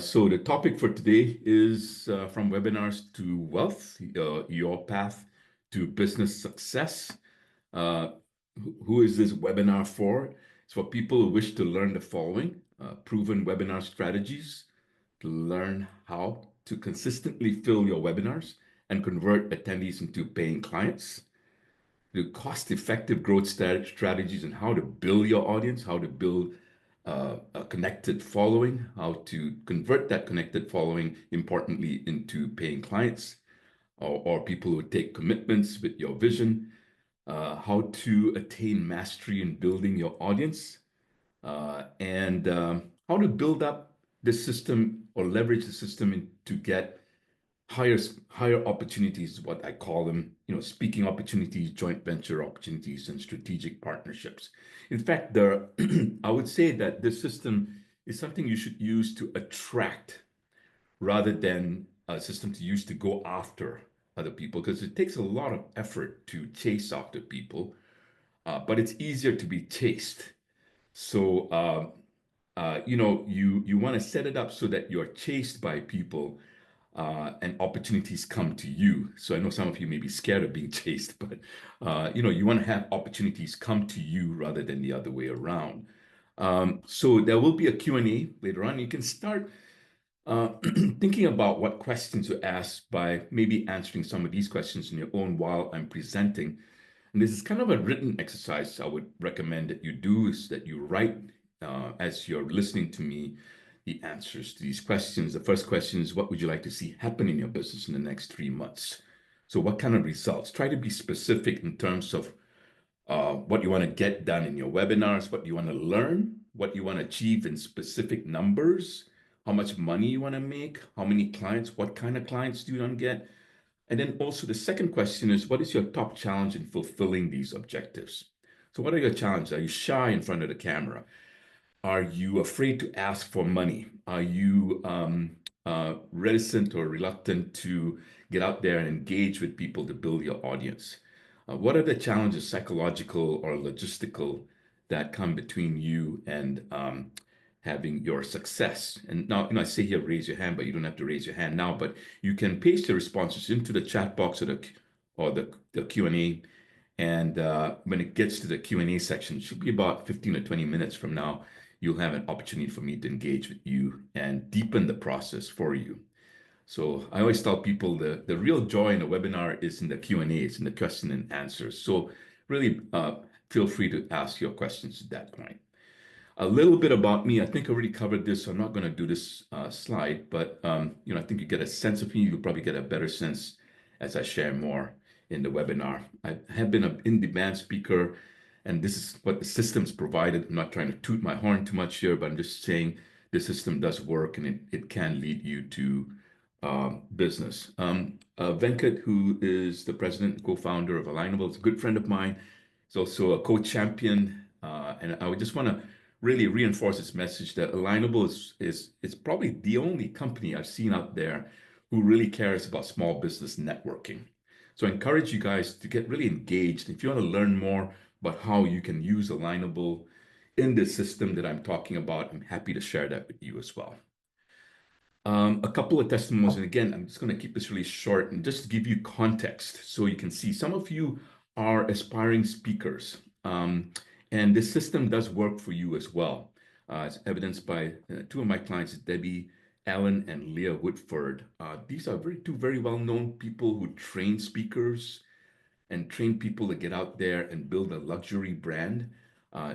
So the topic for today is from webinars to wealth, your path to business success. Uh, who is this webinar for? It's for people who wish to learn the following: proven webinar strategies, to learn how to consistently fill your webinars and convert attendees into paying clients, the cost-effective growth strategies and how to build your audience, how to build a connected following, how to convert that connected following, importantly, into paying clients or people who take commitments with your vision, how to attain mastery in building your audience, and how to build up the system or leverage the system to get higher opportunities, what I call them, speaking opportunities, joint venture opportunities, and strategic partnerships. In fact, I would say that this system is something you should use to attract rather than a system to use to go after other people, because it takes a lot of effort to chase after people, but it's easier to be chased. So, you want to set it up so that you're chased by people and opportunities come to you. So I know some of you may be scared of being chased, but you want to have opportunities come to you rather than the other way around. So there will be a Q&A later on. You can start thinking about what questions to ask by maybe answering some of these questions on your own while I'm presenting. And this is kind of a written exercise I would recommend that you do, is that you write as you're listening to me the answers to these questions. The first question is, what would you like to see happen in your business in the next 3 months? So what kind of results? Try to be specific in terms of what you want to get done in your webinars, what you want to learn, what you want to achieve in specific numbers, how much money you want to make, how many clients, what kind of clients do you want to get? And then also the second question is, what is your top challenge in fulfilling these objectives? So what are your challenges? Are you shy in front of the camera? Are you afraid to ask for money? Are you reticent or reluctant to get out there and engage with people to build your audience? What are the challenges, psychological or logistical, that come between you and having your success? And now, I say here, raise your hand, but you don't have to raise your hand now, but you can paste your responses into the chat box or the Q&A. And when it gets to the Q&A section, it should be about 15 or 20 minutes from now, you'll have an opportunity for me to engage with you and deepen the process for you. So I always tell people the real joy in a webinar is in the Q&As, in the question and answers. So really feel free to ask your questions at that point. A little bit about me. I think I already covered this, so I'm not going to do this slide, but I think you get a sense of me. You'll probably get a better sense as I share more in the webinar. I have been an in-demand speaker, and this is what the system's provided. I'm not trying to toot my horn too much here, but I'm just saying the system does work, and it can lead you to business. Venkat, who is the president and co-founder of Alignable, is a good friend of mine. He's also a co-champion, and I would just want to really reinforce this message that Alignable is probably the only company I've seen out there who really cares about small business networking. So I encourage you guys to get really engaged. If you want to learn more about how you can use Alignable in this system that I'm talking about, I'm happy to share that with you as well. A couple of testimonials, and again, I'm just going to keep this really short and just to give you context so you can see. Some of you are aspiring speakers, and this system does work for you as well. It's evidenced by two of my clients, Debbie Allen and Leah Woodford. These are two very well-known people who train speakers and train people to get out there and build a luxury brand.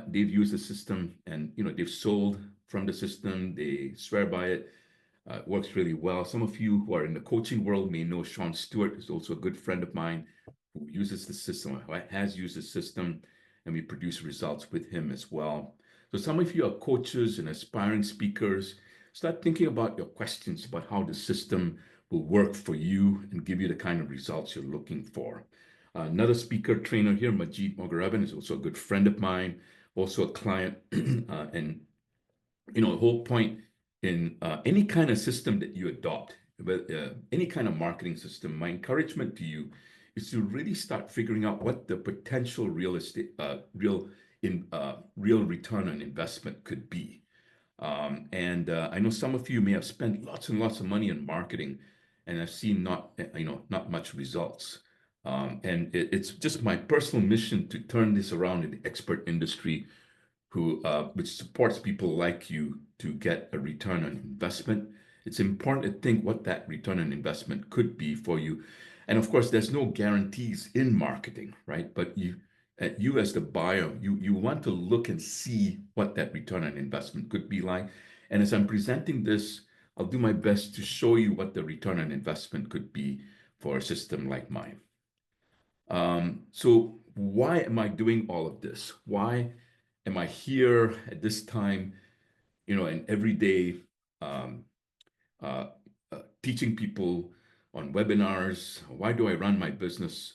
They've used the system, and they've sold from the system. They swear by it. It works really well. Some of you who are in the coaching world may know Sean Stewart, who's also a good friend of mine, who uses the system, has used the system, and we produce results with him as well. So some of you are coaches and aspiring speakers. Start thinking about your questions about how the system will work for you and give you the kind of results you're looking for. Another speaker trainer here, Majid Mogaraban, is also a good friend of mine, also a client. And the whole point in any kind of system that you adopt, any kind of marketing system, my encouragement to you is to really start figuring out what the potential real return on investment could be. And I know some of you may have spent lots and lots of money on marketing, and I've seen not much results. And it's just my personal mission to turn this around in the expert industry, which supports people like you to get a return on investment. It's important to think what that return on investment could be for you. And of course, there's no guarantees in marketing, right? But you as the buyer, you want to look and see what that return on investment could be like. And as I'm presenting this, I'll do my best to show you what the return on investment could be for a system like mine. So why am I doing all of this? Why am I here at this time, and every day um, uh, teaching people on webinars? Why do I run my business?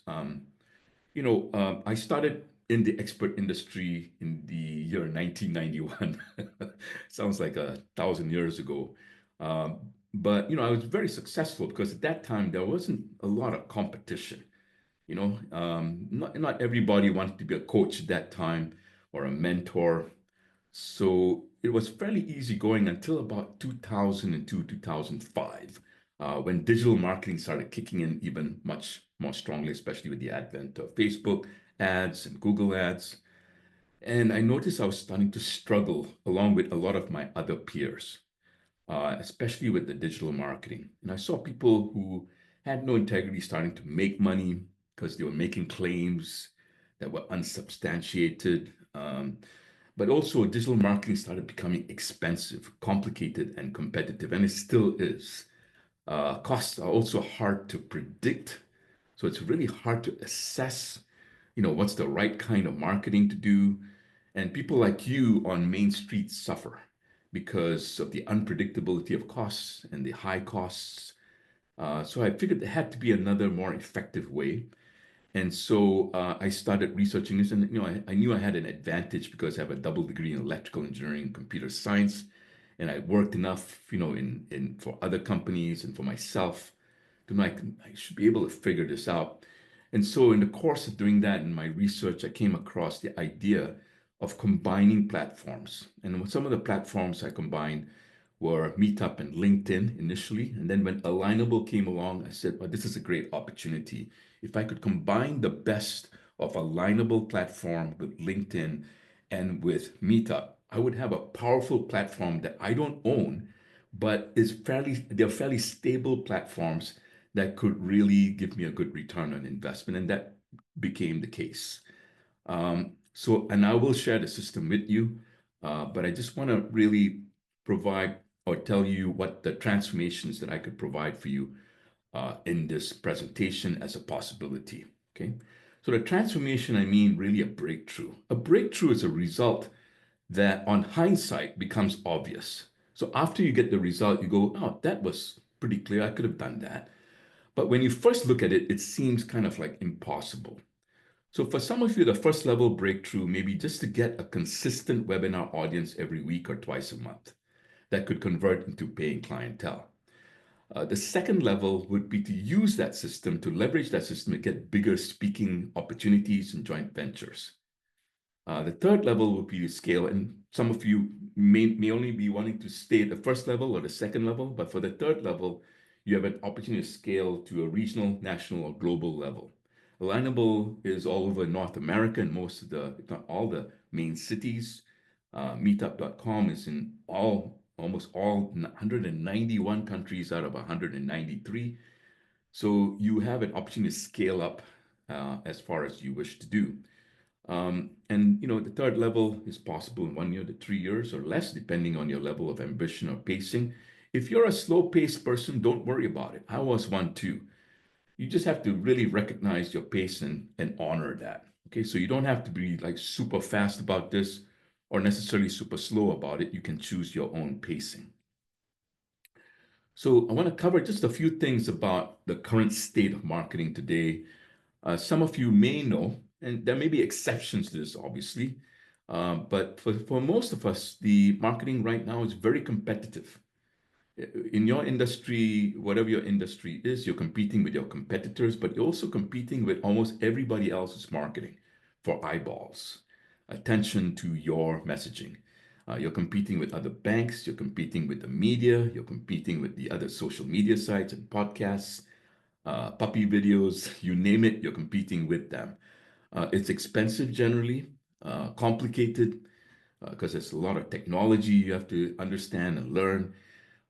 I started in the expert industry in the year 1991. Sounds like 1,000 years ago. Um, but, I was very successful because at that time there wasn't a lot of competition. Not everybody wanted to be a coach at that time or a mentor. So it was fairly easy going until about 2002, 2005, when digital marketing started kicking in even much more strongly, especially with the advent of Facebook ads and Google ads. And I noticed I was starting to struggle along with a lot of my other peers, especially with the digital marketing. And I saw people who had no integrity starting to make money because they were making claims that were unsubstantiated. But also, digital marketing started becoming expensive, complicated, and competitive, and it still is. Costs are also hard to predict, so it's really hard to assess, what's the right kind of marketing to do. And people like you on Main Street suffer because of the unpredictability of costs and the high costs. So I figured there had to be another more effective way. And so I started researching this, and I knew I had an advantage because I have a double degree in electrical engineering and computer science, and I worked enough, in for other companies and for myself to know I should be able to figure this out. And so in the course of doing that in my research, I came across the idea of combining platforms. And some of the platforms I combined were Meetup and LinkedIn initially. And then when Alignable came along, I said, well, this is a great opportunity. If I could combine the best of Alignable platform with LinkedIn and with Meetup, I would have a powerful platform that I don't own, but they're fairly stable platforms that could really give me a good return on investment. And that became the case. And I will share the system with you, but I just want to really provide or tell you what the transformations that I could provide for you in this presentation as a possibility. Okay. So the transformation, I mean, really a breakthrough. A breakthrough is a result that on hindsight becomes obvious. So after you get the result, you go, oh, that was pretty clear. I could have done that. But when you first look at it, it seems kind of like impossible. So for some of you, the first level breakthrough may be just to get a consistent webinar audience every week or twice a month that could convert into paying clientele. The second level would be to use that system, to leverage that system to get bigger speaking opportunities and joint ventures. The third level would be to scale, and some of you may only be wanting to stay at the first level or the second level, but for the third level, you have an opportunity to scale to a regional, national, or global level. Alignable is all over North America and most of if not all the main cities. Meetup.com is in almost all 191 countries out of 193. So you have an opportunity to scale up as far as you wish to do. And the third level is possible in 1 year to 3 years or less, depending on your level of ambition or pacing. If you're a slow-paced person, don't worry about it. I was one too. You just have to really recognize your pace and honor that. Okay, so you don't have to be like super fast about this or necessarily super slow about it. You can choose your own pacing. So I want to cover just a few things about the current state of marketing today. Some of you may know, and there may be exceptions to this, obviously, but for most of us, the marketing right now is very competitive. In your industry, whatever your industry is, you're competing with your competitors, but you're also competing with almost everybody else's marketing for eyeballs, attention to your messaging. You're competing with other banks, you're competing with the media, you're competing with the other social media sites and podcasts, puppy videos, you name it, you're competing with them. It's expensive generally, complicated, because there's a lot of technology you have to understand and learn.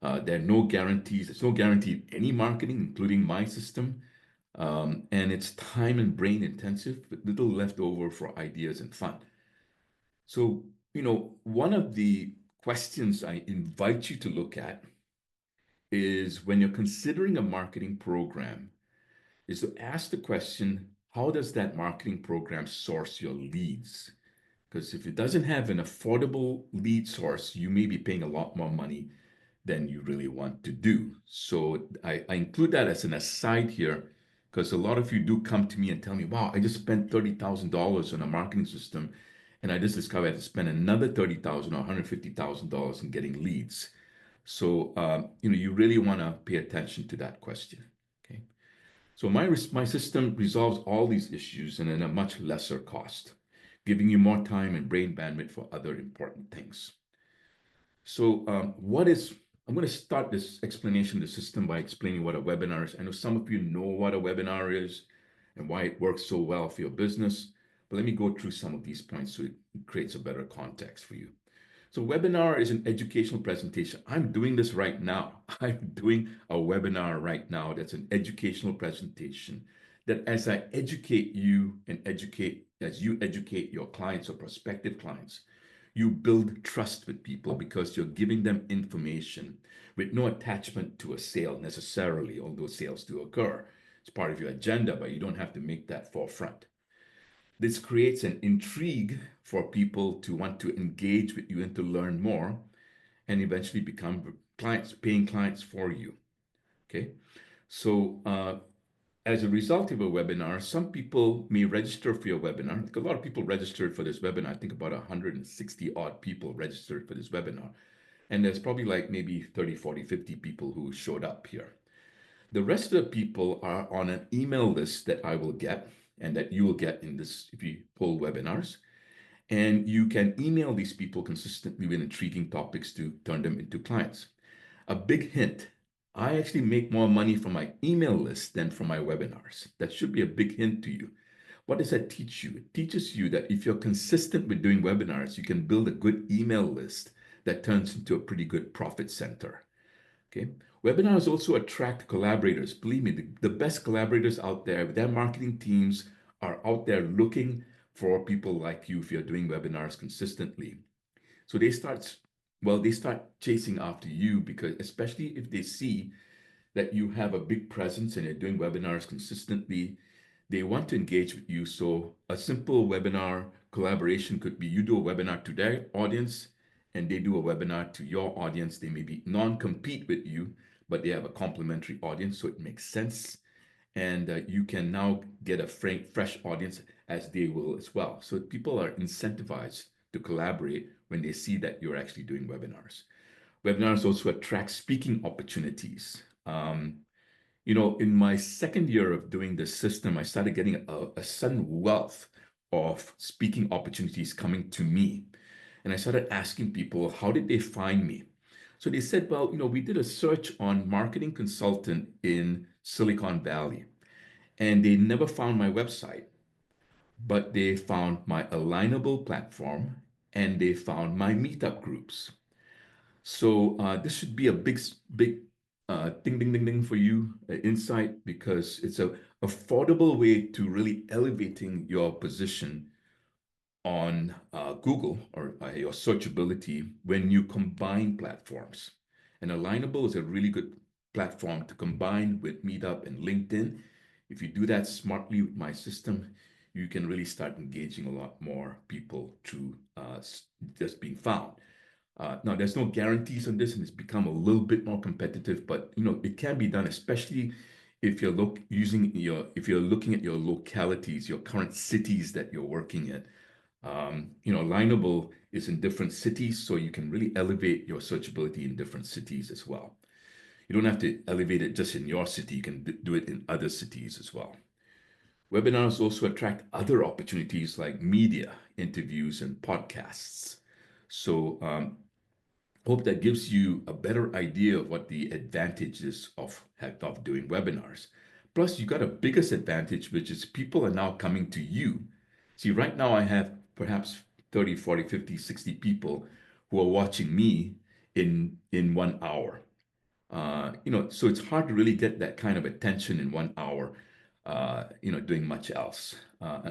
There are no guarantees. There's no guarantee in any marketing, including my system. And it's time and brain intensive, with little left over for ideas and fun. So, one of the questions I invite you to look at is when you're considering a marketing program, is to ask the question, how does that marketing program source your leads? Because if it doesn't have an affordable lead source, you may be paying a lot more money than you really want to do. So I include that as an aside here, because a lot of you do come to me and tell me, wow, I just spent $30,000 on a marketing system, and I just discovered I had to spend another $30,000 or $150,000 in getting leads. So you really want to pay attention to that question. Okay. So my system resolves all these issues and at a much lesser cost, giving you more time and brain bandwidth for other important things. So I'm going to start this explanation of the system by explaining what a webinar is. I know some of you know what a webinar is and why it works so well for your business, but let me go through some of these points so it creates a better context for you. So webinar is an educational presentation. I'm doing this right now. I'm doing a webinar right now that's an educational presentation that as I educate you and as you educate your clients or prospective clients, you build trust with people because you're giving them information with no attachment to a sale necessarily, although sales do occur. It's part of your agenda, but you don't have to make that forefront. This creates an intrigue for people to want to engage with you and to learn more and eventually become clients, paying clients for you. Okay. So, as a result of a webinar, some people may register for your webinar. I think a lot of people registered for this webinar. I think about 160 odd people registered for this webinar. And there's probably like maybe 30, 40, 50 people who showed up here. The rest of the people are on an email list that I will get and that you will get in this if you pull webinars. And you can email these people consistently with intriguing topics to turn them into clients. A big hint, I actually make more money from my email list than from my webinars. That should be a big hint to you. What does that teach you? It teaches you that if you're consistent with doing webinars, you can build a good email list that turns into a pretty good profit center. Okay. Webinars also attract collaborators. Believe me, the best collaborators out there, their marketing teams are out there looking for people like you if you're doing webinars consistently. So they start chasing after you because, especially if they see that you have a big presence and you're doing webinars consistently, they want to engage with you. So a simple webinar collaboration could be you do a webinar to their audience and they do a webinar to your audience. They maybe non-compete with you, but they have a complementary audience, so it makes sense. And you can now get a fresh audience as they will as well. So people are incentivized to collaborate when they see that you're actually doing webinars. Webinars also attract speaking opportunities. In my second year of doing this system, I started getting a sudden wealth of speaking opportunities coming to me. And I started asking people, how did they find me? So they said, well, we did a search on marketing consultant in Silicon Valley, and they never found my website, but they found my alignable platform and they found my meetup groups. So this should be a big ding, ding, ding, ding for you, insight, because it's a affordable way to really elevating your position on Google or your searchability when you combine platforms. And Alignable is a really good platform to combine with Meetup and LinkedIn. If you do that smartly with my system, you can really start engaging a lot more people through just being found. Now, there's no guarantees on this, and it's become a little bit more competitive, but it can be done, especially if if you're looking at your localities, your current cities that you're working in. Lineable is in different cities, so you can really elevate your searchability in different cities as well. You don't have to elevate it just in your city, you can do it in other cities as well. Webinars also attract other opportunities like media, interviews, and podcasts. So hope that gives you a better idea of what the advantages of doing webinars. Plus, you got a biggest advantage, which is people are now coming to you. See, right now I have perhaps 30, 40, 50, 60 people who are watching me in 1 hour. So it's hard to really get that kind of attention in 1 hour, doing much else.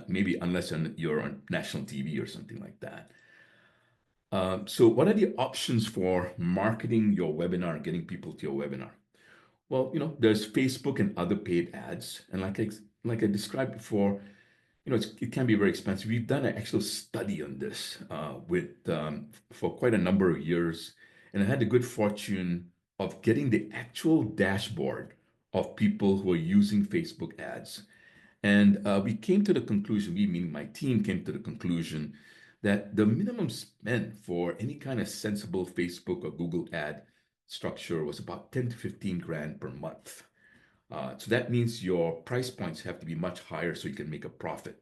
Maybe unless you're on national TV or something like that. So what are the options for marketing your webinar, getting people to your webinar? Well, there's Facebook and other paid ads. And like I described before, it can be very expensive. We've done an actual study on this for quite a number of years. And I had the good fortune of getting the actual dashboard of people who are using Facebook ads. And we came to the conclusion, we meaning my team came to the conclusion that the minimum spend for any kind of sensible Facebook or Google ad structure was about 10 to 15 grand per month. So that means your price points have to be much higher so you can make a profit,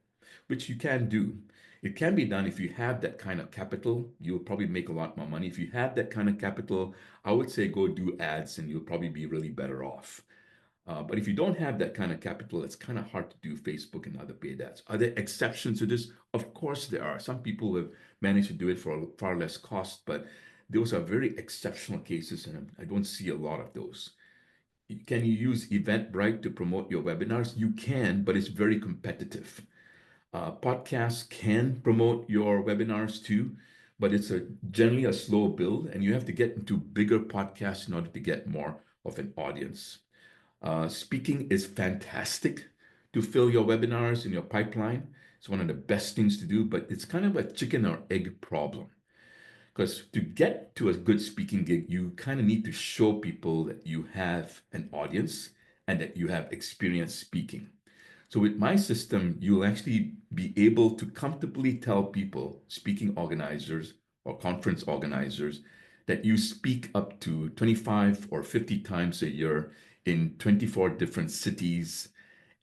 which you can do. It can be done if you have that kind of capital. You'll probably make a lot more money. If you have that kind of capital, I would say go do ads and you'll probably be really better off. But if you don't have that kind of capital, it's kind of hard to do Facebook and other paid ads. Are there exceptions to this? Of course, there are. Some people have managed to do it for far less cost, but those are very exceptional cases, and I don't see a lot of those. Can you use Eventbrite to promote your webinars? You can, but it's very competitive. Podcasts can promote your webinars too, but it's generally a slow build, and you have to get into bigger podcasts in order to get more of an audience. Speaking is fantastic to fill your webinars in your pipeline. It's one of the best things to do, but it's kind of a chicken or egg problem. Because to get to a good speaking gig, you kind of need to show people that you have an audience and that you have experience speaking. So with my system, you'll actually be able to comfortably tell people, speaking organizers or conference organizers, that you speak up to 25 or 50 times a year in 24 different cities.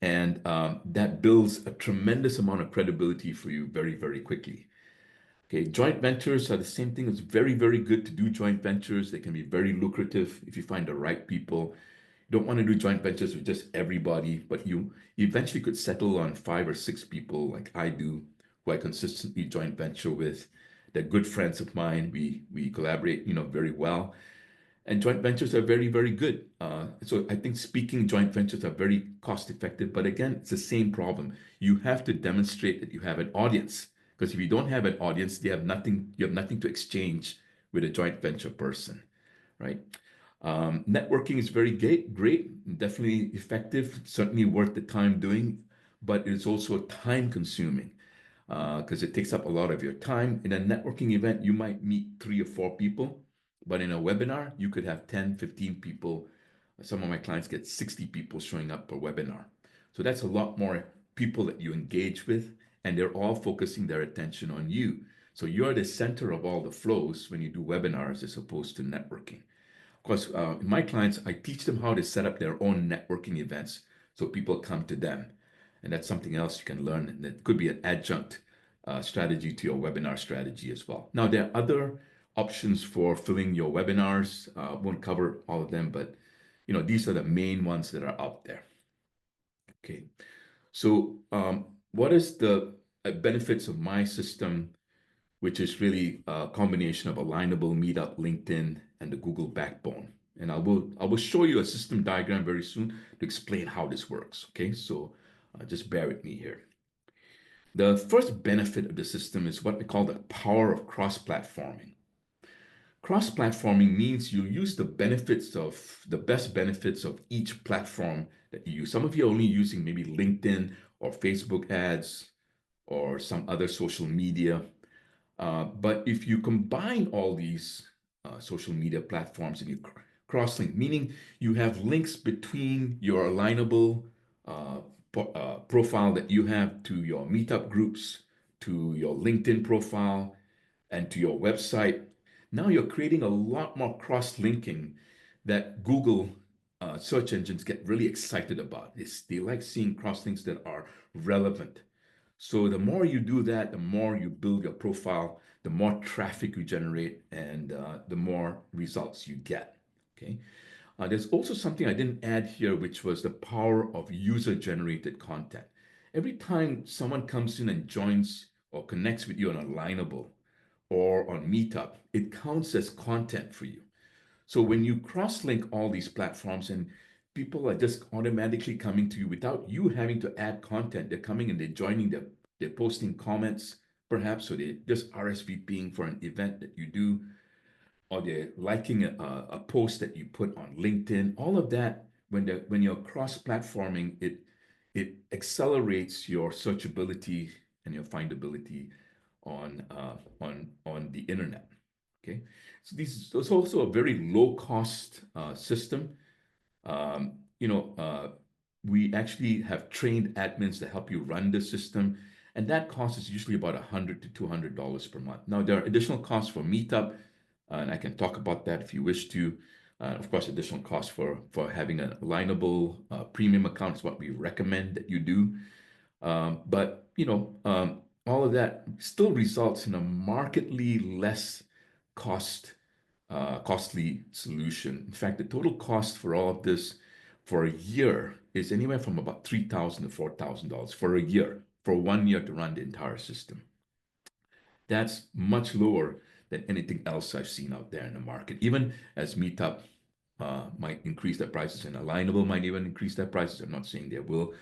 And that builds a tremendous amount of credibility for you very, very quickly. Okay, joint ventures are the same thing. It's very, very good to do joint ventures. They can be very lucrative if you find the right people. You don't want to do joint ventures with just everybody, but you eventually could settle on 5 or 6 people like I do, who I consistently joint venture with. They're good friends of mine. We collaborate, very well. And joint ventures are very, very good. So I think speaking joint ventures are very cost effective. But again, it's the same problem. You have to demonstrate that you have an audience. Because if you don't have an audience, you have nothing to exchange with a joint venture person, right? Networking is very great, definitely effective, certainly worth the time doing, but it's also time consuming because it takes up a lot of your time. In a networking event, you might meet 3 or 4 people, but in a webinar, you could have 10, 15 people. Some of my clients get 60 people showing up per webinar. So that's a lot more people that you engage with, and they're all focusing their attention on you. So you're the center of all the flows when you do webinars as opposed to networking. Of course, my clients, I teach them how to set up their own networking events so people come to them. And that's something else you can learn. And it could be an adjunct strategy to your webinar strategy as well. Now, there are other options for filling your webinars. Won't cover all of them, but these are the main ones that are out there. Okay. So what is the benefits of my system, which is really a combination of Alignable, Meetup, LinkedIn, and the Google backbone? And I will show you a system diagram very soon to explain how this works. Okay, so just bear with me here. The first benefit of the system is what we call the power of cross-platforming. Cross-platforming means you use the best benefits of each platform that you use. Some of you are only using maybe LinkedIn or Facebook ads or some other social media. But if you combine all these social media platforms and you cross-link, meaning you have links between your alignable profile that you have to your meetup groups, to your LinkedIn profile, and to your website. Now you're creating a lot more cross-linking that Google search engines get really excited about. They like seeing cross-links that are relevant. So the more you do that, the more you build your profile, the more traffic you generate, and the more results you get. Okay. There's also something I didn't add here, which was the power of user-generated content. Every time someone comes in and joins or connects with you on Alignable or on Meetup, it counts as content for you. So when you cross-link all these platforms and people are just automatically coming to you without you having to add content, they're coming and they're joining, they're posting comments, perhaps, or they're just RSVPing for an event that you do, or they're liking a post that you put on LinkedIn. All of that, when you're cross-platforming, it accelerates your searchability and your findability on the internet. Okay, so it's also a very low-cost system. You know, we actually have trained admins to help you run the system, and that cost is usually about $100 to $200 per month. Now, there are additional costs for Meetup, and I can talk about that if you wish to. Of course, additional costs for having an alignable premium account is what we recommend that you do. But all of that still results in a markedly less cost costly solution. In fact, the total cost for all of this for a year is anywhere from about $3,000 to $4,000 for a year, for 1 year to run the entire system. That's much lower than anything else I've seen out there in the market. Even as Meetup might increase their prices and Alignable might even increase their prices. I'm not saying they will,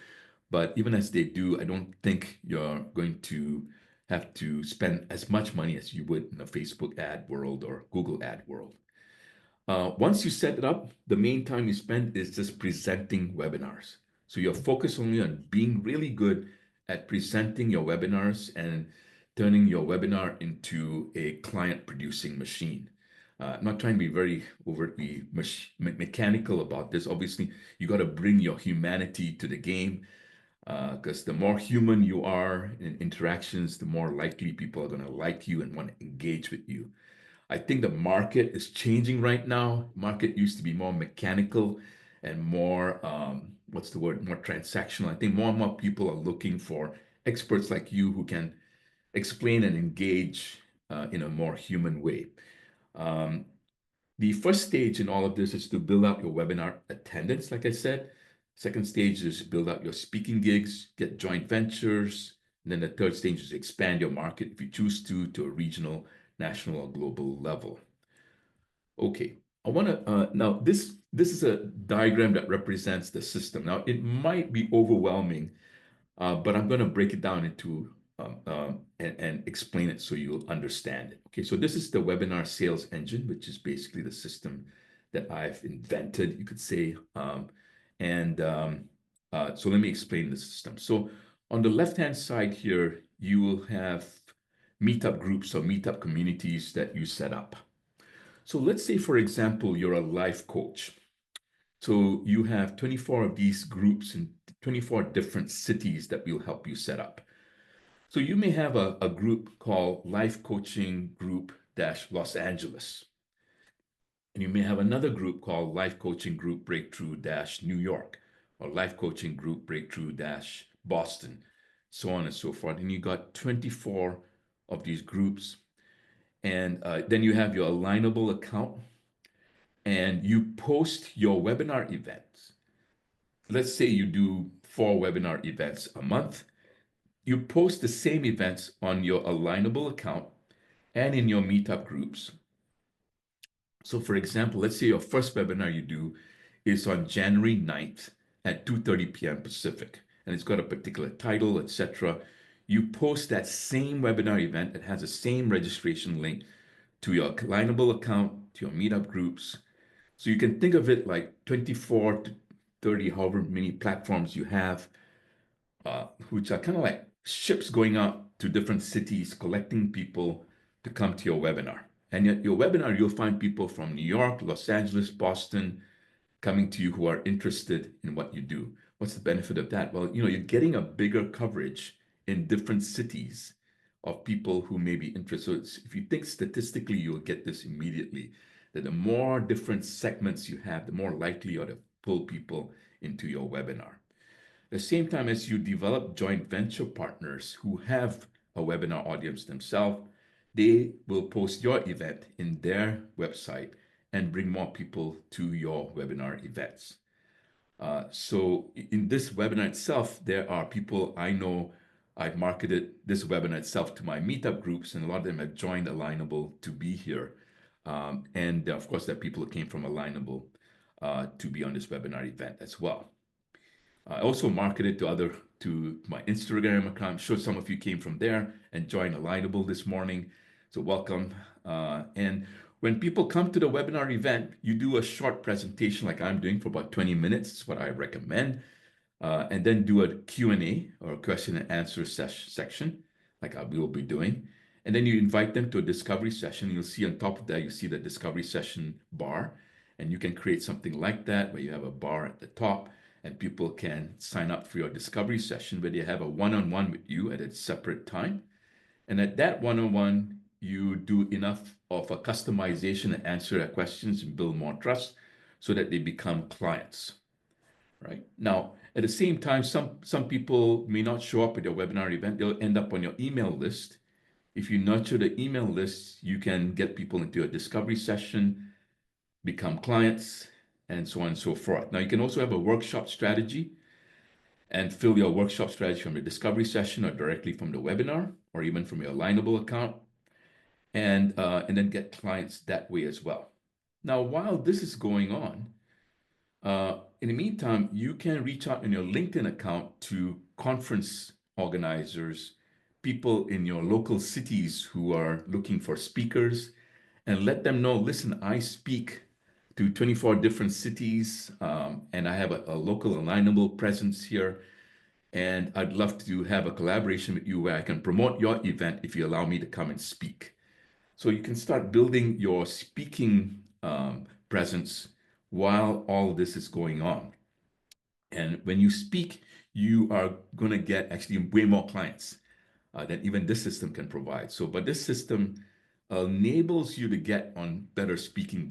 but even as they do, I don't think you're going to have to spend as much money as you would in a Facebook ad world or Google ad world. Once you set it up, the main time you spend is just presenting webinars. So you're focused only on being really good at presenting your webinars and turning your webinar into a client producing machine. I'm not trying to be very overtly mechanical about this. Obviously, you got to bring your humanity to the game, because the more human you are in interactions, the more likely people are going to like you and want to engage with you. I think the market is changing right now. Market used to be more mechanical and more, what's the word, more transactional. I think more and more people are looking for experts like you who can explain and engage in a more human way. Um, the first stage in all of this is to build out your webinar attendance, like I said. Second stage is build out your speaking gigs, get joint ventures. And then the third stage is expand your market if you choose to a regional, national, or global level. Okay, I want to now this is a diagram that represents the system. Now it might be overwhelming, but I'm going to break it down into and explain it so you'll understand it. Okay, so this is the webinar sales engine, which is basically the system that I've invented, you could say. So let me explain the system. So on the left-hand side here, you will have meetup groups or meetup communities that you set up. So let's say, for example, you're a life coach. So you have 24 of these groups in 24 different cities that will help you set up. So you may have a group called Life Coaching Group Dash Los Angeles. And you may have another group called Life Coaching Group Breakthrough Dash New York, or Life Coaching Group Breakthrough Dash Boston, so on and so forth. And you got 24 of these groups. And then you have your alignable account, and you post your webinar events. Let's say you do 4 webinar events a month. You post the same events on your alignable account and in your meetup groups. So for example, let's say your first webinar you do is on January 9th at 2:30 p.m. Pacific, and it's got a particular title, etc. You post that same webinar event that has the same registration link to your alignable account, to your meetup groups. So you can think of it like 24 to 30, however many platforms you have, which are kind of like ships going out to different cities, collecting people to come to your webinar. And yet your webinar, you'll find people from New York, Los Angeles, Boston, coming to you who are interested in what you do. What's the benefit of that? Well, you're getting a bigger coverage in different cities of people who may be interested. So if you think statistically, you'll get this immediately, that the more different segments you have, the more likely you are to pull people into your webinar. At the same time as you develop joint venture partners who have a webinar audience themselves, they will post your event in their website and bring more people to your webinar events. So in this webinar itself, there are people I know. I've marketed this webinar itself to my meetup groups, and a lot of them have joined Alignable to be here. And of course, there are people who came from Alignable to be on this webinar event as well. I also marketed to my Instagram account. I'm sure some of you came from there and joined Alignable this morning. So welcome. And when people come to the webinar event, you do a short presentation like I'm doing for about 20 minutes. It's what I recommend. And then do a Q&A or question and answer section like we will be doing. And then you invite them to a discovery session. You'll see on top of that, you see the discovery session bar. And you can create something like that where you have a bar at the top and people can sign up for your discovery session where they have a one-on-one with you at a separate time. And at that one-on-one, you do enough of a customization and answer their questions and build more trust so that they become clients, right? Now, at the same time, some people may not show up at your webinar event. They'll end up on your email list. If you nurture the email list, you can get people into a discovery session, become clients, and so on and so forth. Now, you can also have a workshop strategy and fill your workshop strategy from your discovery session or directly from the webinar or even from your Alignable account, and then get clients that way as well. Now, while this is going on, in the meantime, you can reach out in your LinkedIn account to conference organizers, people in your local cities who are looking for speakers, and let them know, listen, I speak to 24 different cities, and I have a local Alignable presence here. And I'd love to have a collaboration with you where I can promote your event if you allow me to come and speak. So you can start building your speaking presence while all this is going on. And when you speak, you are going to get actually way more clients than even this system can provide. So, but this system enables you to get on better speaking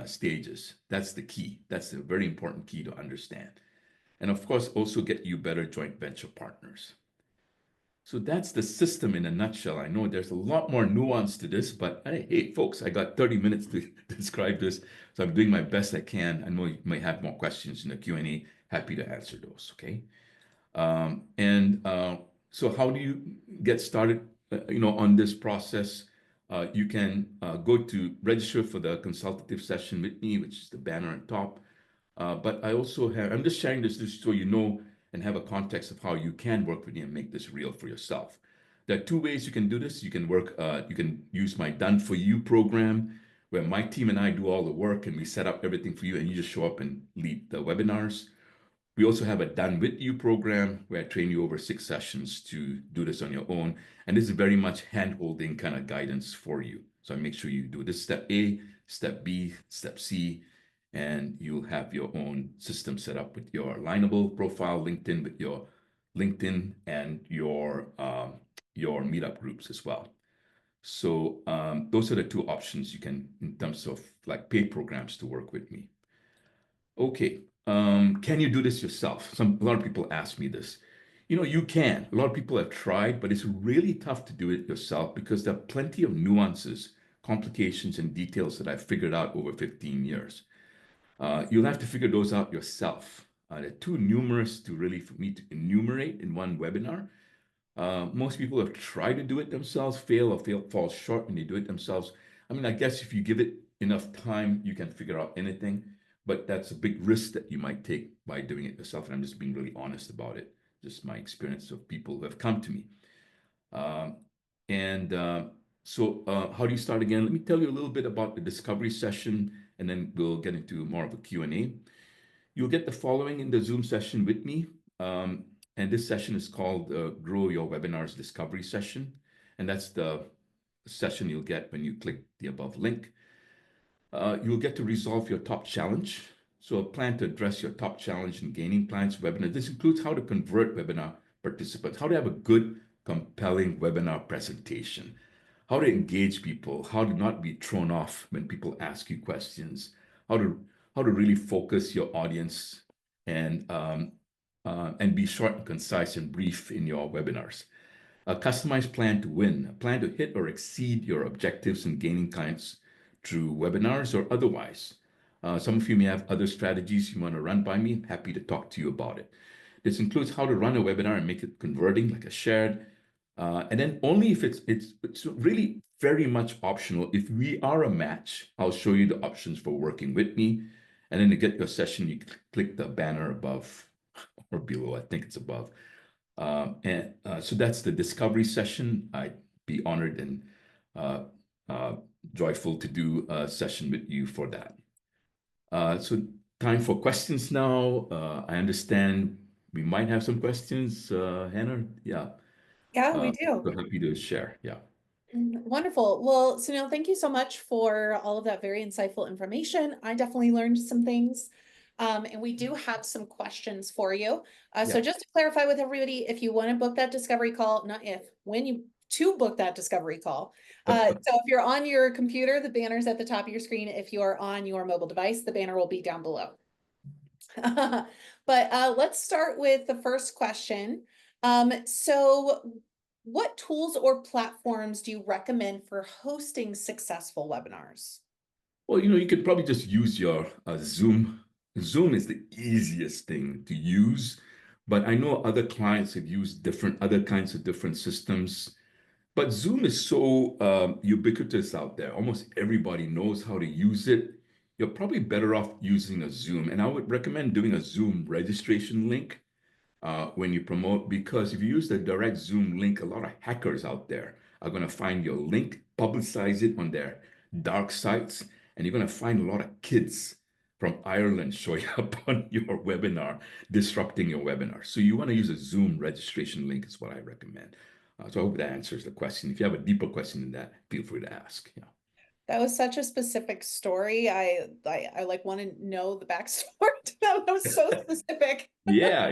stages. That's the key. That's a very important key to understand. And of course, also get you better joint venture partners. So that's the system in a nutshell. I know there's a lot more nuance to this, but hey, folks, I got 30 minutes to describe this, so I'm doing my best I can. I know you may have more questions in the Q&A. Happy to answer those, okay? So how do you get started, on this process? You can go to register for the consultative session with me, which is the banner on top. But I'm just sharing this just so you know and have a context of how you can work with me and make this real for yourself. There are two ways you can do this. You can use my Done For You program, where my team and I do all the work and we set up everything for you and you just show up and lead the webinars. We also have a Done With You program where I train you over 6 sessions to do this on your own. And this is very much hand-holding kind of guidance for you. So I make sure you do this step A, step B, step C, and you'll have your own system set up with your Alignable profile, LinkedIn with your LinkedIn and your meetup groups as well. So those are the two options you can, in terms of like paid programs to work with me. Okay, can you do this yourself? A lot of people ask me this. You can. A lot of people have tried, but it's really tough to do it yourself because there are plenty of nuances, complications, and details that I've figured out over 15 years. You'll have to figure those out yourself. They're too numerous for me to enumerate in one webinar. Most people have tried to do it themselves, fall short when they do it themselves. I mean, I guess if you give it enough time, you can figure out anything, but that's a big risk that you might take by doing it yourself. And I'm just being really honest about it. Just my experience of people who have come to me. So how do you start again? Let me tell you a little bit about the discovery session, and then we'll get into more of a Q&A. You'll get the following in the Zoom session with me. And this session is called Grow Your Webinars Discovery Session. And that's the session you'll get when you click the above link. You'll get to resolve your top challenge. So a plan to address your top challenge in gaining clients webinar. This includes how to convert webinar participants, how to have a good, compelling webinar presentation, how to engage people, how to not be thrown off when people ask you questions, how to really focus your audience and and be short and concise and brief in your webinars. A customized plan to win, a plan to hit or exceed your objectives in gaining clients through webinars or otherwise. Some of you may have other strategies you want to run by me. Happy to talk to you about it. This includes how to run a webinar and make it converting, like I shared. And then only if it's really very much optional. If we are a match, I'll show you the options for working with me. And then to get your session, you click the banner above or below. I think it's above. So that's the discovery session. I'd be honored and uh, uh, joyful to do a session with you for that. So time for questions now. I understand we might have some questions, Hannah. Yeah. Yeah, we do. So happy to share. Yeah. Wonderful. Well, Sunil, thank you so much for all of that very insightful information. I definitely learned some things. And we do have some questions for you. So Yeah. just to clarify with everybody, if you want to book that discovery call, not if, when you to book that discovery call. So if you're on your computer, the banner's at the top of your screen. If you are on your mobile device, the banner will be down below. But let's start with the first question. So what tools or platforms do you recommend for hosting successful webinars? Well, you could probably just use your Zoom. Zoom is the easiest thing to use, but I know other clients have used different other kinds of different systems. But Zoom is so ubiquitous out there. Almost everybody knows how to use it. You're probably better off using a Zoom. And I would recommend doing a Zoom registration link when you promote, because if you use the direct Zoom link, a lot of hackers out there are going to find your link, publicize it on their dark sites, and you're going to find a lot of kids from Ireland showing up on your webinar, disrupting your webinar. So you want to use a Zoom registration link is what I recommend. So I hope that answers the question. If you have a deeper question than that, feel free to ask. Yeah. That was such a specific story. I like want to know the backstory. That was so specific. Yeah,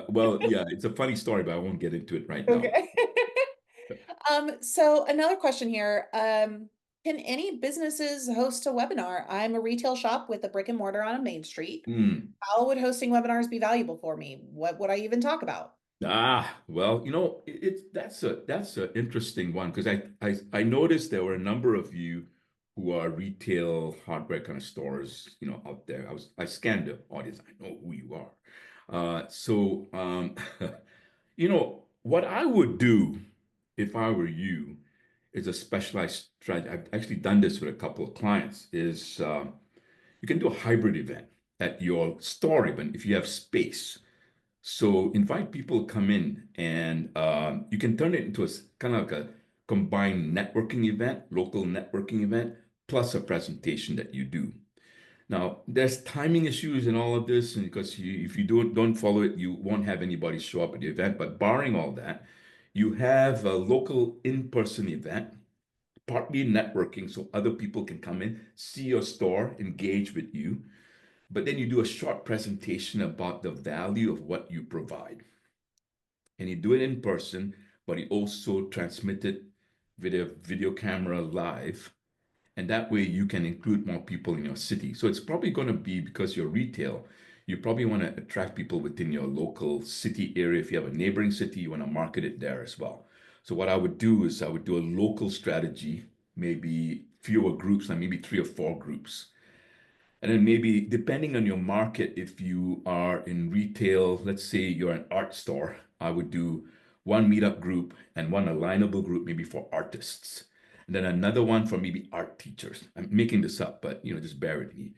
well, yeah, it's a funny story, but I won't get into it right now. Okay. So another question here. Can any businesses host a webinar? I'm a retail shop with a brick and mortar on a main street. Hmm. How would hosting webinars be valuable for me? What would I even talk about? Well, that's an interesting one because I noticed there were a number of you who are retail hardware kind of stores, out there. I scanned the audience. I know who you are. What I would do if I were you is a specialized strategy. I've actually done this with a couple of clients. Is You can do a hybrid event at your store event if you have space. So invite people to come in, and you can turn it into a kind of like a combined networking event, local networking event, plus a presentation that you do. Now, there's timing issues in all of this, and because if you don't follow it, you won't have anybody show up at the event. But barring all that, you have a local in-person event, partly networking, so other people can come in, see your store, engage with you. But then you do a short presentation about the value of what you provide, and you do it in person, but you also transmit it with a video camera live. And that way you can include more people in your city. So it's probably going to be, because you're retail, you probably want to attract people within your local city area. If you have a neighboring city, you want to market it there as well. So what I would do is I would do a local strategy, maybe fewer groups, like maybe 3 or 4 groups. And then maybe depending on your market, if you are in retail, let's say you're an art store, I would do one meetup group and one alignable group, maybe for artists. And then another one for maybe art teachers. I'm making this up, but just bear with me.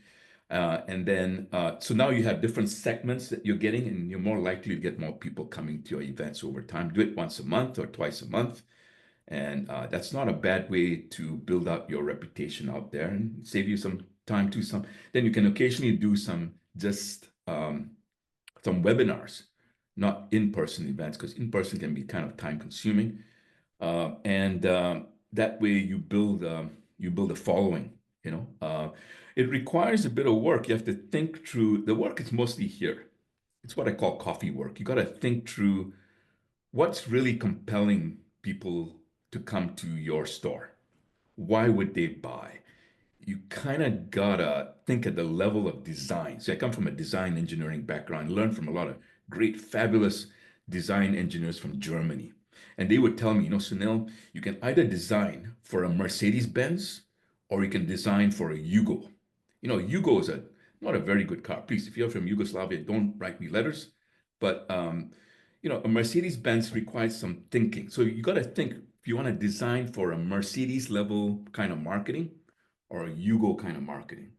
So now you have different segments that you're getting, and you're more likely to get more people coming to your events over time. Do it once a month or twice a month. And that's not a bad way to build up your reputation out there and save you some time to some. Then you can occasionally do some webinars, not in-person events, because in-person can be kind of time consuming. And that way you build a following. It requires a bit of work. You have to think through. The work is mostly here. It's what I call coffee work. You got to think through what's really compelling people to come to your store. Why would they buy? You kind of gotta think at the level of design. So I come from a design engineering background, learned from a lot of great, fabulous design engineers from Germany. And they would tell me, Sunil, you can either design for a Mercedes-Benz or you can design for a Yugo. Yugo is not a very good car. Please, if you're from Yugoslavia, don't write me letters. But a Mercedes-Benz requires some thinking. So you got to think if you want to design for a Mercedes level kind of marketing or a Yugo kind of marketing.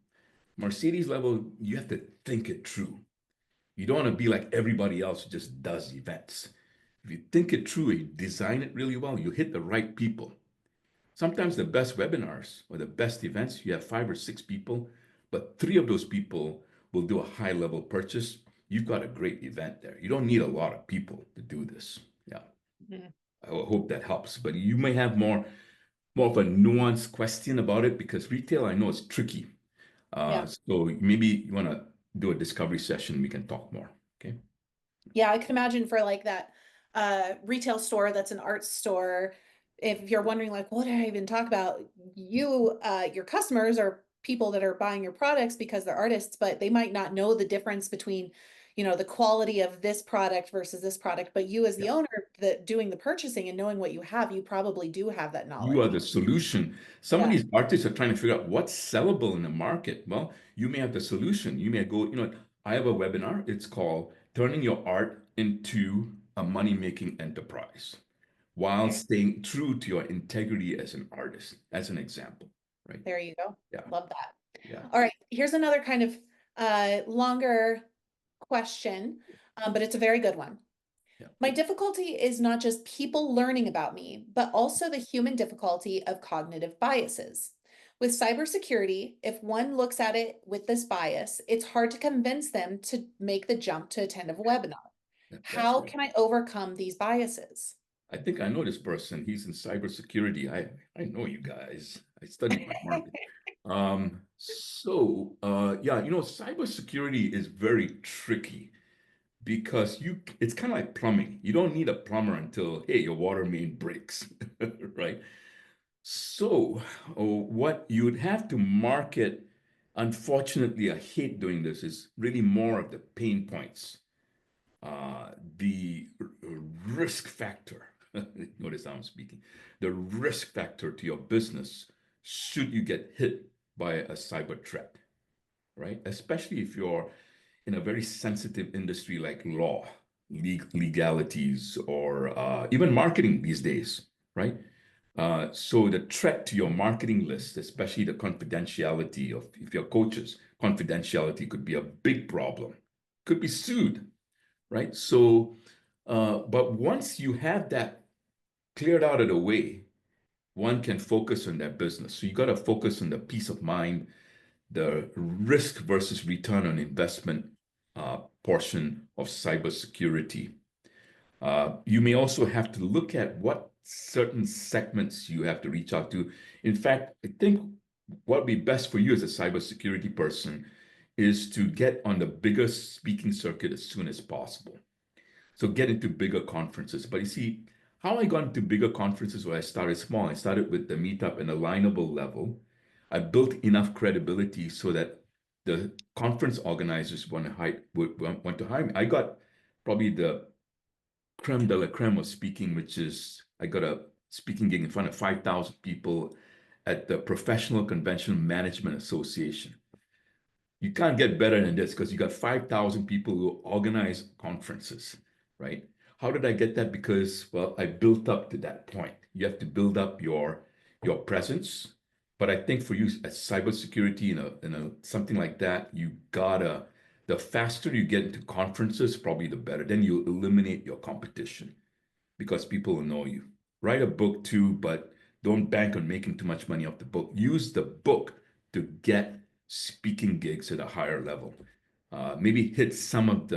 Mercedes level, you have to think it through. You don't want to be like everybody else who just does events. If you think it through, you design it really well, you hit the right people. Sometimes the best webinars or the best events, you have 5 or 6 people, but 3 of those people will do a high level purchase. You've got a great event there. You don't need a lot of people to do this. Yeah. Mhm. I hope that helps. But you may have more of a nuanced question about it because retail, I know, is tricky. Yeah. So maybe you want to do a discovery session. We can talk more. Okay. Yeah, I can imagine for like that retail store that's an art store, if you're wondering like, what did I even talk about? Your customers are people that are buying your products because they're artists, but they might not know the difference between, the quality of this product versus this product. But you as Yeah. the owner that doing the purchasing and knowing what you have, you probably do have that You are knowledge. the solution. Some of Yeah, these artists are trying to figure out what's sellable in the market. Well, you may have the solution. You may go, I have a webinar. It's called Turning Your Art into a Money-Making Enterprise while there, staying true to your integrity as an artist, as an example, right? there you go. Yeah. Love that. Yeah. All right, here's another kind of longer question, but it's a very good one. Yeah. My difficulty is not just people learning about me, but also the human difficulty of cognitive biases. With cybersecurity, if one looks at it with this bias, it's hard to convince them to make the jump to attend a webinar. That's How right. can I overcome these biases? I think I know this person. He's in cybersecurity. I know you guys. I studied my market. Yeah, cybersecurity is very tricky because it's kind of like plumbing. You don't need a plumber until, hey, your water main breaks, right? So, what you would have to market, unfortunately, I hate doing this, is really more of the pain points, the risk factor. Notice how I'm speaking. The risk factor to your business should you get hit by a cyber threat, right? Especially if you're in a very sensitive industry like law, legalities, or even marketing these days, right? So the threat to your marketing list, especially the confidentiality of if your coaches, confidentiality could be a big problem, could be sued, right? So, but once you have that cleared out of the way, one can focus on their business. So you got to focus on the peace of mind, the risk versus return on investment portion of cybersecurity. You may also have to look at what certain segments you have to reach out to. In fact, I think what would be best for you as a cybersecurity person is to get on the biggest speaking circuit as soon as possible. So get into bigger conferences. But you see, how I got into bigger conferences where I started small. I started with the meetup and alignable level. I built enough credibility so that the conference organizers want to hire me. I got probably the creme de la creme of speaking, which is I got a speaking gig in front of 5,000 people at the Professional Convention Management Association. You can't get better than this because you got 5,000 people who organize conferences, right? How did I get that? Because, well, I built up to that point. You have to build up your presence. But I think for you as cybersecurity, something like that, the faster you get into conferences, probably the better. Then you eliminate your competition because people will know you. Write a book too, but don't bank on making too much money off the book. Use the book to get speaking gigs at a higher level. Maybe hit some of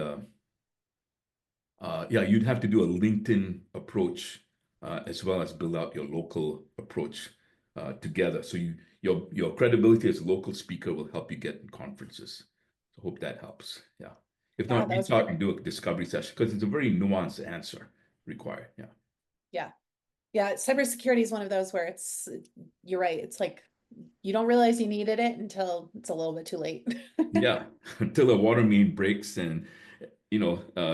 yeah, you'd have to do a LinkedIn approach as well as build out your local approach together. So your credibility as a local speaker will help you get in conferences. So hope that helps. Yeah. If Yeah, not, that was reach out and perfect. do a discovery session because it's a very nuanced answer required. Yeah. Yeah. Yeah. Cybersecurity is one of those where you're right. It's like you don't realize you needed it until it's a little bit too late. Yeah. Until the water main breaks and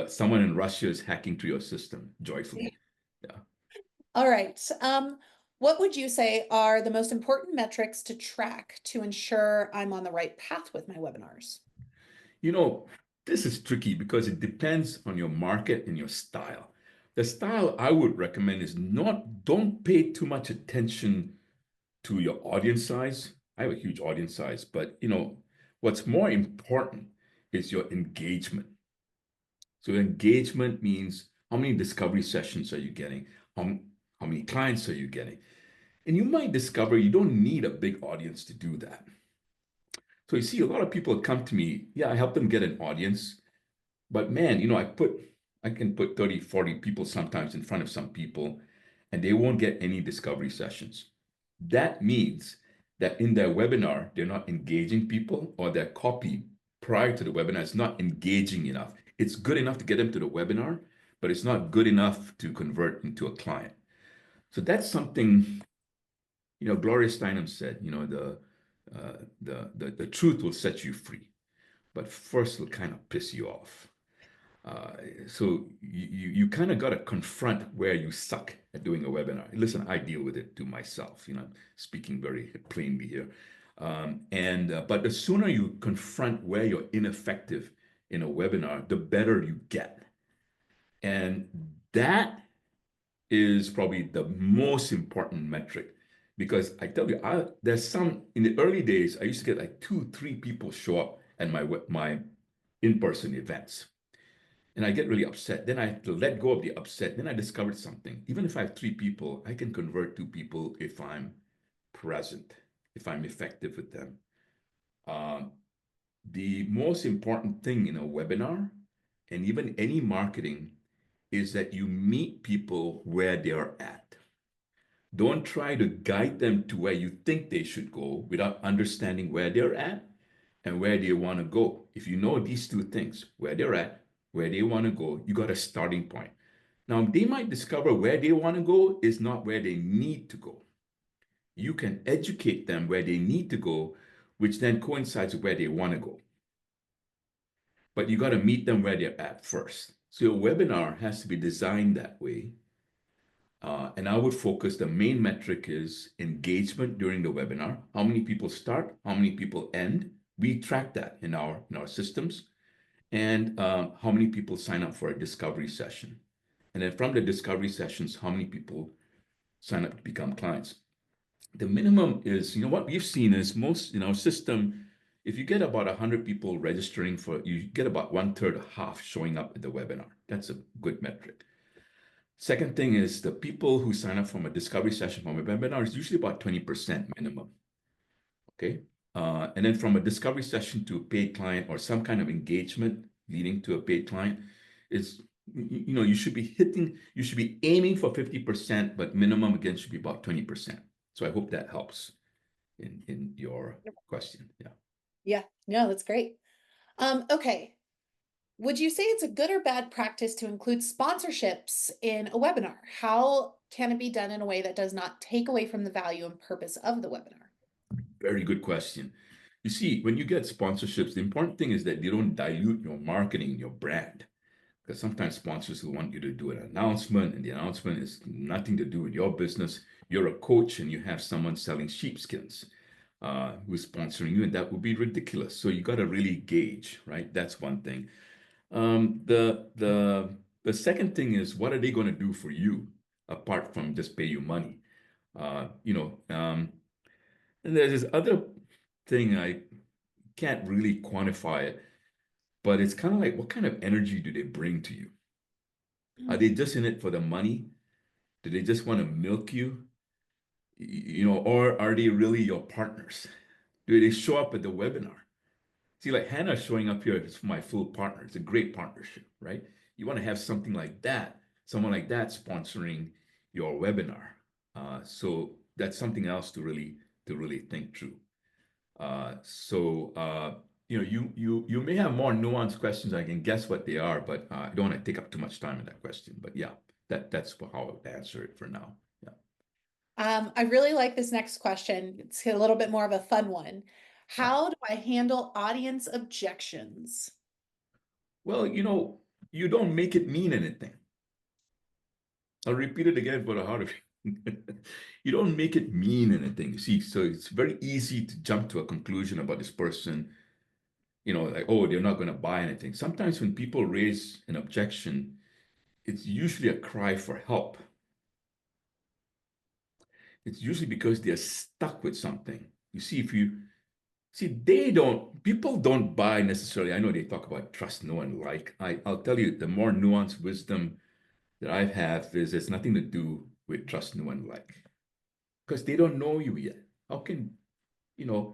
someone in Russia is hacking to your system joyfully. Yeah. All right. What would you say are the most important metrics to track to ensure I'm on the right path with my webinars? You know, this is tricky because it depends on your market and your style. The style I would recommend is don't pay too much attention to your audience size. I have a huge audience size, but what's more important is your engagement. So engagement means how many discovery sessions are you getting? How, how many clients are you getting? And you might discover you don't need a big audience to do that. So you see, a lot of people come to me, yeah, I help them get an audience, but man, I can put 30, 40 people sometimes in front of some people, and they won't get any discovery sessions. That means that in their webinar, they're not engaging people, or their copy prior to the webinar is not engaging enough. It's good enough to get them to the webinar, but it's not good enough to convert into a client. So that's something, Gloria Steinem said, the truth will set you free, but first it'll kind of piss you off. Uh, so you kind of got to confront where you suck at doing a webinar. Listen, I deal with it to myself, speaking very plainly here. But the sooner you confront where you're ineffective in a webinar, the better you get. And that is probably the most important metric because I tell you, there's some in the early days, I used to get like 2, 3 people show up at my in-person events. And I get really upset. Then I have to let go of the upset. Then I discovered something. Even if I have 3 people, I can convert 2 people if I'm present, if I'm effective with them. Um, the most important thing in a webinar and even any marketing is that you meet people where they are at. Don't try to guide them to where you think they should go without understanding where they're at and where they want to go. If you know these 2 things, where they're at, where they want to go, you got a starting point. Now, they might discover where they want to go is not where they need to go. You can educate them where they need to go, which then coincides with where they want to go. But you got to meet them where they're at first. So your webinar has to be designed that way. And I would focus, the main metric is engagement during the webinar. How many people start? How many people end? We track that in our systems. And how many people sign up for a discovery session. And then from the discovery sessions, how many people sign up to become clients. The minimum is, what we've seen is most in our system, if you get about 100 people registering you get about 1/3, half showing up at the webinar. That's a good metric. Second thing is the people who sign up from a discovery session from a webinar is usually about 20% minimum. Okay. And then from a discovery session to a paid client or some kind of engagement leading to a paid client is, you should be aiming for 50%, but minimum again should be about 20%. So I hope that helps in your question. Yeah. Yeah, no, that's great. Okay. Would you say it's a good or bad practice to include sponsorships in a webinar? How can it be done in a way that does not take away from the value and purpose of the webinar? Very good question. You see, when you get sponsorships, the important thing is that they don't dilute your marketing, your brand. Because sometimes sponsors will want you to do an announcement, and the announcement is nothing to do with your business. You're a coach and you have someone selling sheepskins who's sponsoring you, and that would be ridiculous. So you got to really gauge, right? That's one thing. The second thing is, what are they going to do for you apart from just pay you money? Uh, you know, um, and there's this other thing I can't really quantify it, but it's kind of like, what kind of energy do they bring to you? Are they just in it for the money? Do they just want to milk you? Or are they really your partners? Do they show up at the webinar? See, like Hannah showing up here is my full partner. It's a great partnership, right? You want to have something like that, someone like that sponsoring your webinar. So that's something else to really think through. You may have more nuanced questions. I can guess what they are, but I don't want to take up too much time in that question. But yeah, that's how I would answer it for now. Yeah. I really like this next question. It's a little bit more of a fun one. Yeah. How do I handle audience objections? Well, you don't make it mean anything. I'll repeat it again for the heart of you. You don't make it mean anything. You see, so it's very easy to jump to a conclusion about this person, like, oh, they're not going to buy anything. Sometimes when people raise an objection, it's usually a cry for help. It's usually because they're stuck with something. You see, if you see, people don't buy necessarily. I know they talk about trust, know, and like. I'll tell you, the more nuanced wisdom that I have is it's nothing to do with trust, know, and like. Because they don't know you yet. How can, you know,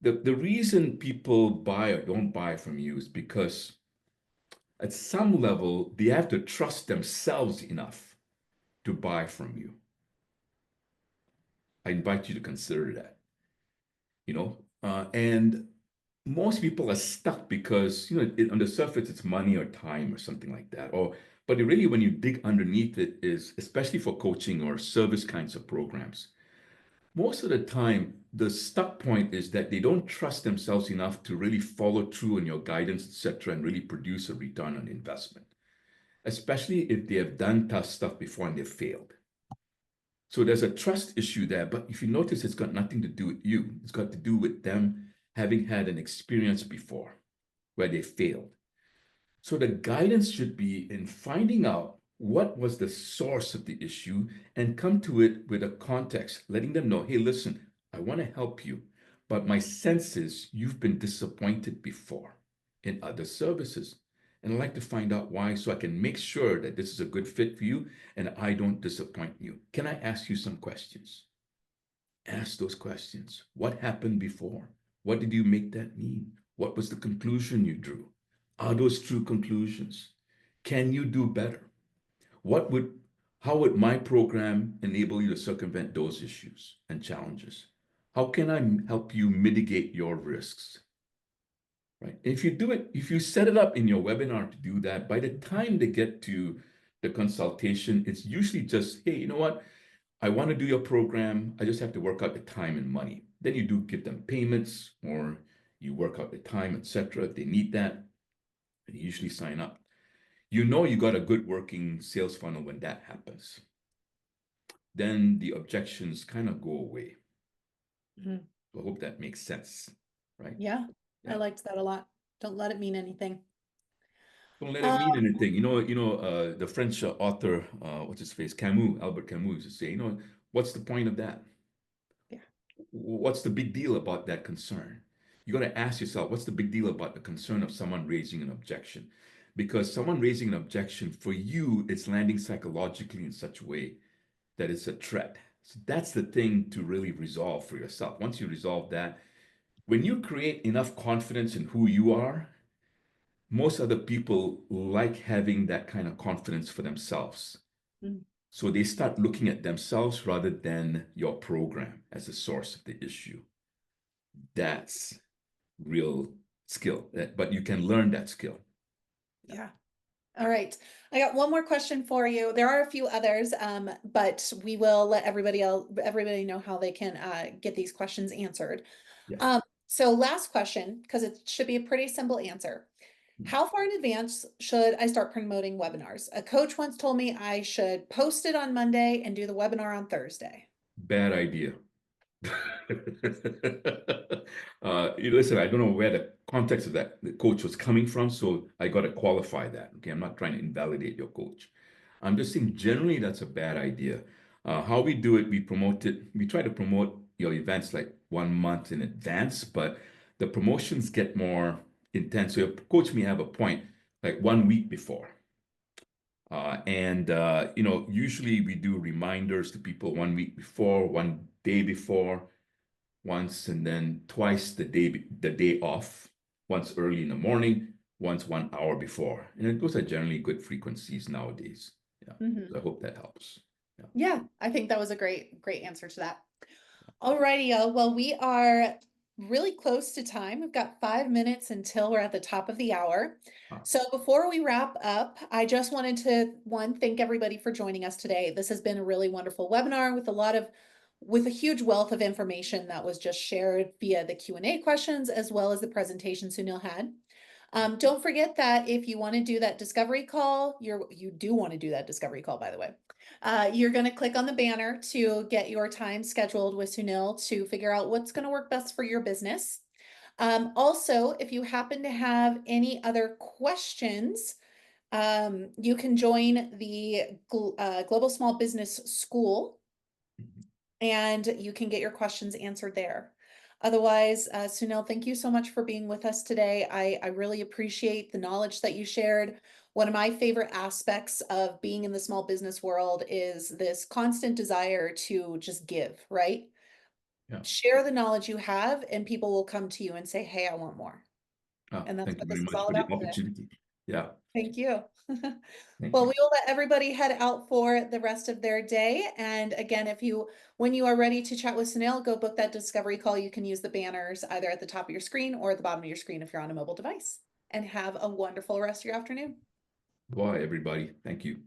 the reason people buy or don't buy from you is because at some level they have to trust themselves enough to buy from you. I invite you to consider that, and most people are stuck because, on the surface it's money or time or something like that. But really when you dig underneath it is, especially for coaching or service kinds of programs, most of the time, the stuck point is that they don't trust themselves enough to really follow through on your guidance, etc., and really produce a return on investment, especially if they have done tough stuff before and they've failed. So there's a trust issue there, but if you notice, it's got nothing to do with you. It's got to do with them having had an experience before where they failed. So the guidance should be in finding out what was the source of the issue and come to it with a context, letting them know, hey, listen, I want to help you, but my sense is you've been disappointed before in other services. And I'd like to find out why so I can make sure that this is a good fit for you and I don't disappoint you. Can I ask you some questions? Ask those questions. What happened before? What did you make that mean? What was the conclusion you drew? Are those true conclusions? Can you do better? What would, how would my program enable you to circumvent those issues and challenges? How can I help you mitigate your risks? Right? If you do it, if you set it up in your webinar to do that, by the time they get to the consultation, it's usually just, hey, you know what? I want to do your program. I just have to work out the time and money. Then you do give them payments or you work out the time, etc. If they need that, they usually sign up. You know you got a good working sales funnel when that happens. Then the objections kind of go away. Mhm. I hope that makes sense, right? Yeah, I Yeah. liked that a lot. Don't let it mean anything. Don't let it Um, mean anything. The French author, what's his face, Camus, Albert Camus, used to say, what's the point of that? yeah. What's the big deal about that concern? You got to ask yourself, what's the big deal about the concern of someone raising an objection? Because someone raising an objection, for you, it's landing psychologically in such a way that it's a threat. So that's the thing to really resolve for yourself. Once you resolve that, when you create enough confidence in who you are, most other people like having that kind of confidence for themselves. Mm. So they start looking at themselves rather than your program as the source of the issue. That's real skill, but you can learn that skill. Yeah. All right. I got one more question for you. There are a few others, but we will let everybody know how they can get these questions answered. Yeah. So last question, because it should be a pretty simple answer. How far in advance should I start promoting webinars? A coach once told me I should post it on Monday and do the webinar on Thursday. Bad idea. Listen, I don't know where the context of that the coach was coming from, so I got to qualify that. Okay, I'm not trying to invalidate your coach. I'm just saying generally that's a bad idea. How we do it, we try to promote your events like 1 month in advance, but the promotions get more intense. So your coach may have a point like 1 week before. Usually we do reminders to people 1 week before, 1 day before, once, and then twice the day off, once early in the morning, once 1 hour before. And those are generally good frequencies nowadays. Yeah. Mhm. So I hope that helps. Yeah. Yeah, I think that was a great answer to that. Alrighty, y'all. Well, we are really close to time. We've got 5 minutes until we're at the top of the hour. Ah, So before we wrap up, I just wanted to, thank everybody for joining us today. This has been a really wonderful webinar with a huge wealth of information that was just shared via the Q&A questions as well as the presentation Sunil had. Don't forget that if you want to do that discovery call, you do want to do that discovery call, by the way. You're going to click on the banner to get your time scheduled with Sunil to figure out what's going to work best for your business. Also, if you happen to have any other questions, you can join the Global Small Business School and you can get your questions answered there. Otherwise, Sunil, thank you so much for being with us today. I really appreciate the knowledge that you shared. One of my favorite aspects of being in the small business world is this constant desire to just give, right? Yeah. Share the knowledge you have, and people will come to you and say, hey, I want more. And that's Thank you what very this is much all for the about today. opportunity. Yeah. Thank you. Thank Well, you. we will let everybody head out for the rest of their day. And again, when you are ready to chat with Sunil, go book that discovery call. You can use the banners either at the top of your screen or at the bottom of your screen if you're on a mobile device. And have a wonderful rest of your afternoon. Bye, everybody. Thank you.